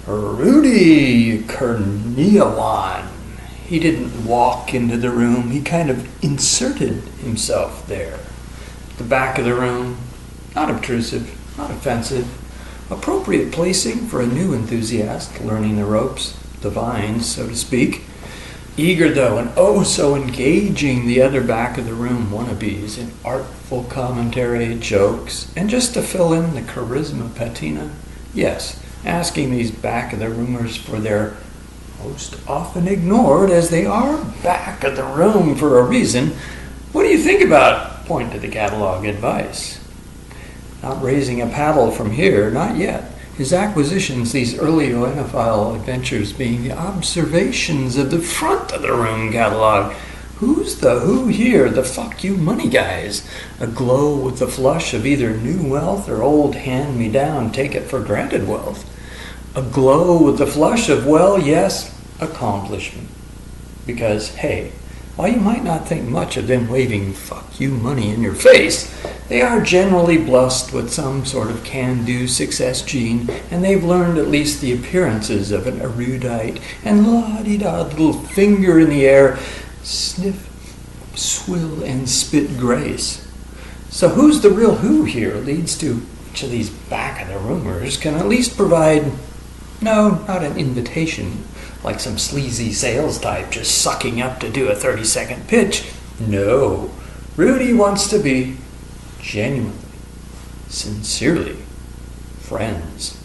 Rudy Kurniawan. He didn't walk into the room, he kind of inserted himself there. The back of the room, not obtrusive, not offensive, appropriate placing for a new enthusiast learning the ropes, the vines, so to speak. Eager, though, and oh so engaging the other back of the room wannabes in artful commentary, jokes, and just to fill in the charisma patina, yes, asking these back of the roomers for their most often ignored, as they are back of the room for a reason, what do you think about? Point to the catalog advice. Not raising a paddle from here, not yet. His acquisitions, these early oenophile adventures, being the observations of the front of the room catalog. Who's the who here? The fuck you money guys. Aglow with the flush of either new wealth or old hand-me-down, take-it-for-granted wealth. Aglow with the flush of, well, yes, accomplishment. Because, hey, while you might not think much of them waving fuck you money in your face, they are generally blessed with some sort of can-do success gene, and they've learned at least the appearances of an erudite and la-di-da little finger in the air, sniff, swill, and spit grace. So who's the real who here leads to each of these back-of-the-roomers can at least provide, no, not an invitation, like some sleazy sales type just sucking up to do a 30-second pitch. No, Rudy wants to be genuinely, sincerely friends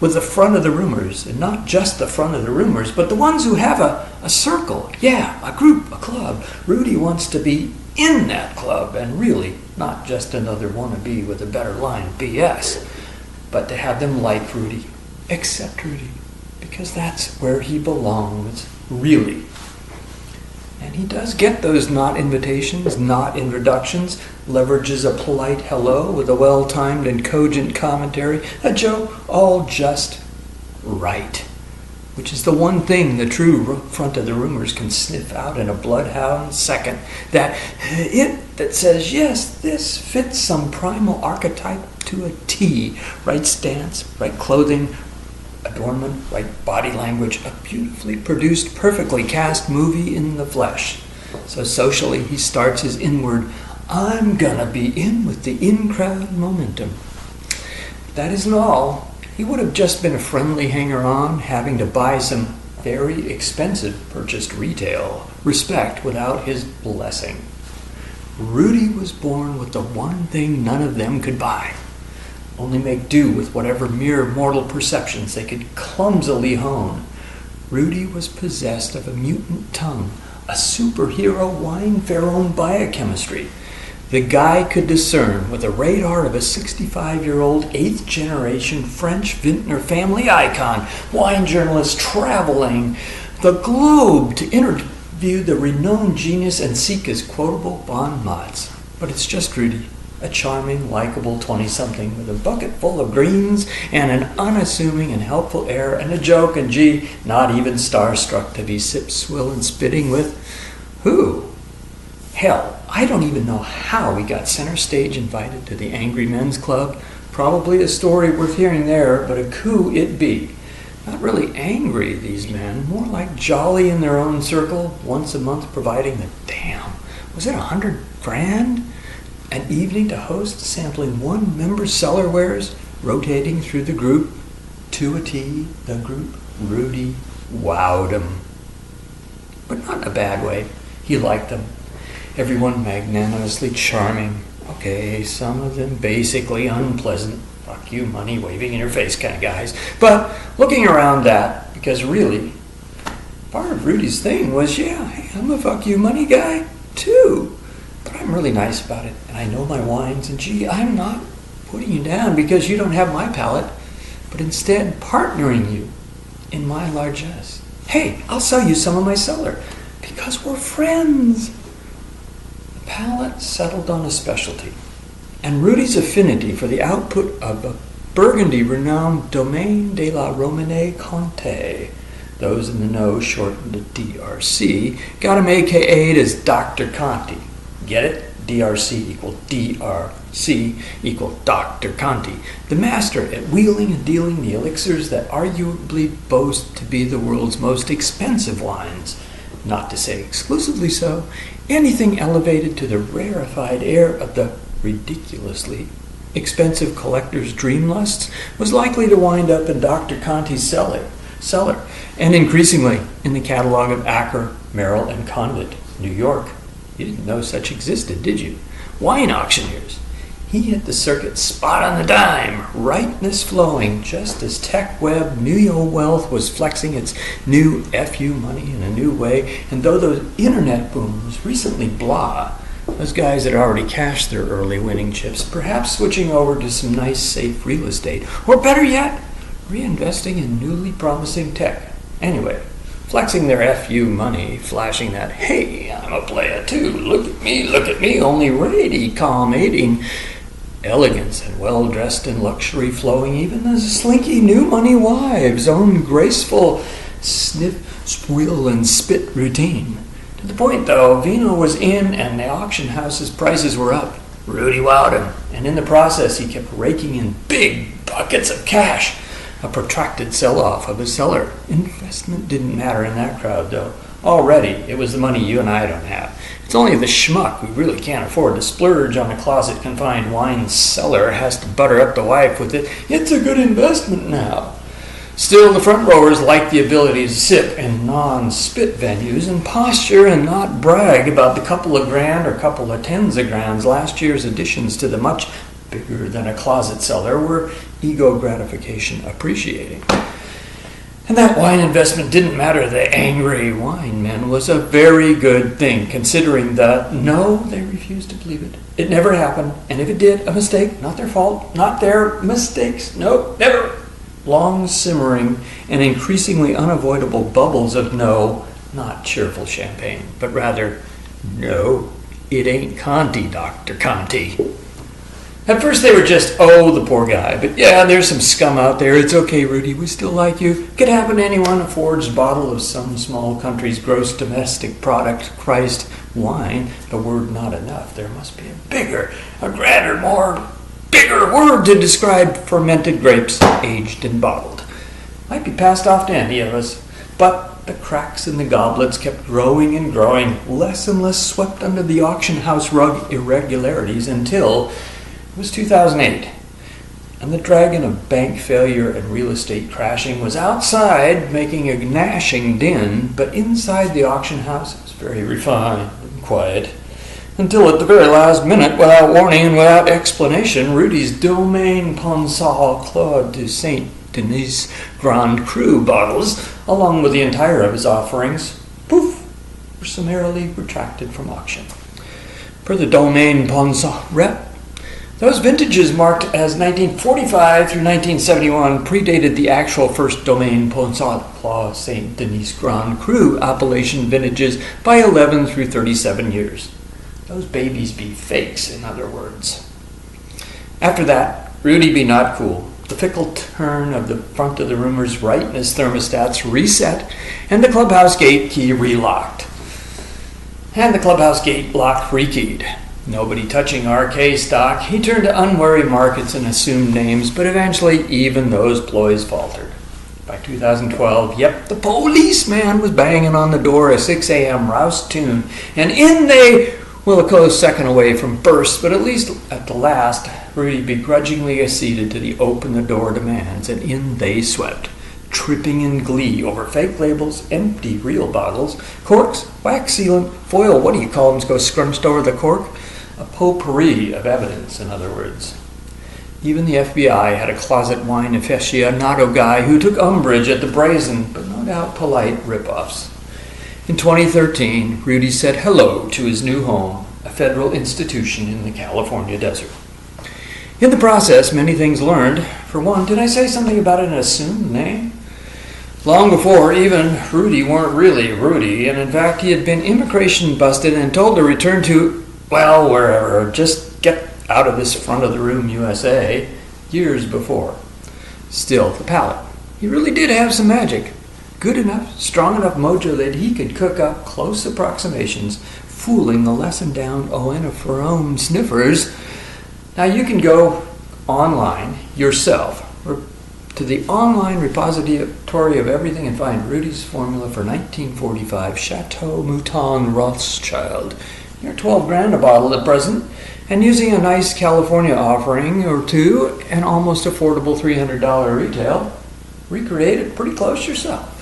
with the front of the roomers, and not just the front of the roomers, but the ones who have a circle, yeah, a group, a club. Rudy wants to be in that club, and really not just another wannabe with a better line BS, but to have them like Rudy, accept Rudy, because that's where he belongs, really. And he does get those not invitations, not introductions, leverages a polite hello with a well-timed and cogent commentary, a joke, all just right. Which is the one thing the true front of the roomers can sniff out in a bloodhound second. That says, yes, this fits some primal archetype to a T. Right stance, right clothing, adornment, right body language, a beautifully produced, perfectly cast movie in the flesh. So socially, he starts his inward, I'm gonna be in with the in-crowd momentum. That isn't all. He would have just been a friendly hanger-on, having to buy some very expensive purchased retail respect without his blessing. Rudy was born with the one thing none of them could buy. Only make do with whatever mere mortal perceptions they could clumsily hone. Rudy was possessed of a mutant tongue, a superhero wine pheromone biochemistry. The guy could discern with the radar of a 65-year-old 8th-generation French vintner family icon, wine journalist traveling the globe to interview the renowned genius and seek his quotable bon mots. But it's just Rudy. A charming, likable 20-something with a bucket full of greens and an unassuming and helpful air and a joke, and gee, not even starstruck to be sip, swill, and spitting with who? Hell, I don't even know how he got center stage invited to the Angry Men's Club. Probably a story worth hearing there, but a coup it be. Not really angry, these men, more like jolly in their own circle, once a month providing the damn. Was it $100 grand? An evening to host, sampling one member's cellar wares, rotating through the group, to a T, the group, Rudy Wowed Em. But not in a bad way. He liked them. Everyone magnanimously charming. Okay, some of them basically unpleasant, fuck you money waving in your face kind of guys. But looking around that, because really, part of Rudy's thing was, yeah, hey, I'm a fuck you money guy too. But I'm really nice about it, and I know my wines, and gee, I'm not putting you down because you don't have my palate, but instead partnering you in my largesse. Hey, I'll sell you some of my cellar, because we're friends. The palate settled on a specialty, and Rudy's affinity for the output of a Burgundy-renowned Domaine de la Romanée Conté, those in the know shortened to DRC, got him AKA'd as Dr. Conti. Get it? DRC equal DRC. C equal Dr. Conti, the master at wheeling and dealing the elixirs that arguably boast to be the world's most expensive wines. Not to say exclusively so, anything elevated to the rarefied air of the ridiculously expensive collector's dream lusts was likely to wind up in Dr. Conti's cellar, and increasingly in the catalog of Acker, Merrill, and Condit, New York. You didn't know such existed, did you? Wine auctioneers. He hit the circuit spot on the dime, rightness flowing, just as tech web neo-wealth was flexing its new FU money in a new way, and though the internet boom was recently blah, those guys had already cashed their early winning chips, perhaps switching over to some nice, safe real estate, or better yet, reinvesting in newly promising tech. Anyway, flexing their FU money, flashing that, hey, I'm a player too, look at me, only calmating elegance and well-dressed and luxury flowing, even the slinky new money wives' own graceful sniff, swill, and spit routine. To the point, though, vino was in and the auction house's prices were up. Rudy wowed him, and in the process he kept raking in big buckets of cash. A protracted sell-off of his cellar. Investment didn't matter in that crowd, though. Already, it was the money you and I don't have. It's only the schmuck who really can't afford to splurge on a closet-confined wine cellar has to butter up the wife with it. It's a good investment now. Still, the front rowers like the ability to sip in non-spit venues and posture and not brag about the couple of grand or couple of tens of grands last year's additions to the much bigger than a closet cellar were ego gratification appreciating. And that wine investment didn't matter to the angry wine men was a very good thing, considering that, no, they refused to believe it. It never happened, and if it did, a mistake, not their fault, not their mistakes, no, never. Long simmering and increasingly unavoidable bubbles of no, not cheerful champagne, but rather, no, it ain't Conti, Dr. Conti. At first they were just, oh, the poor guy. But yeah, there's some scum out there. It's okay, Rudy. We still like you. Could happen to anyone. A forged bottle of some small country's gross domestic product, Christ, wine. The word not enough. There must be a bigger, a grander, more bigger word to describe fermented grapes aged and bottled. Might be passed off to any of us. But the cracks in the goblets kept growing and growing, less and less swept under the auction house rug irregularities until it was 2008, and the dragon of bank failure and real estate crashing was outside making a gnashing din, but inside the auction house it was very refined and quiet. Until at the very last minute, without warning and without explanation, Rudy's Domaine Pensal Claude de Saint Denis Grand Cru bottles, along with the entire of his offerings, poof, were summarily retracted from auction. Per the Domaine Pensal rep, those vintages marked as 1945 through 1971 predated the actual first Domaine Pensal Claude Saint Denis Grand Cru appellation vintages by 11 through 37 years. Those babies be fakes, in other words. After that, Rudy be not cool. The fickle turn of the front of the room's rightness thermostats reset, and the clubhouse gate key relocked. And the clubhouse gate lock rekeyed. Nobody touching RK stock, he turned to unwary markets and assumed names, but eventually even those ploys faltered. By 2012, yep, the policeman was banging on the door a 6 a.m. Rouse tune, and in they, well, a close second away from burst, but at least at the last, Rudy begrudgingly acceded to the open-the-door demands, and in they swept, tripping in glee over fake labels, empty real bottles, corks, wax sealant, foil, what do you call them, go scrunched over the cork? A potpourri of evidence, in other words. Even the FBI had a closet wine aficionado guy who took umbrage at the brazen, but no doubt polite, rip-offs. In 2013, Rudy said hello to his new home, a federal institution in the California desert. In the process, many things learned. For one, did I say something about an assumed name? Long before, even Rudy weren't really Rudy, and in fact he had been immigration busted and told to return to, well, wherever, just get out of this front of the room USA, years before. Still, the palate. He really did have some magic. Good enough, strong enough mojo that he could cook up close approximations, fooling the lesson-down Oeniferone sniffers. Now you can go online yourself or to the online repository of everything and find Rudy's formula for 1945 Chateau Mouton Rothschild. You're 12 grand a bottle at present, and using a nice California offering or two and almost affordable $300 retail, recreate it pretty close yourself.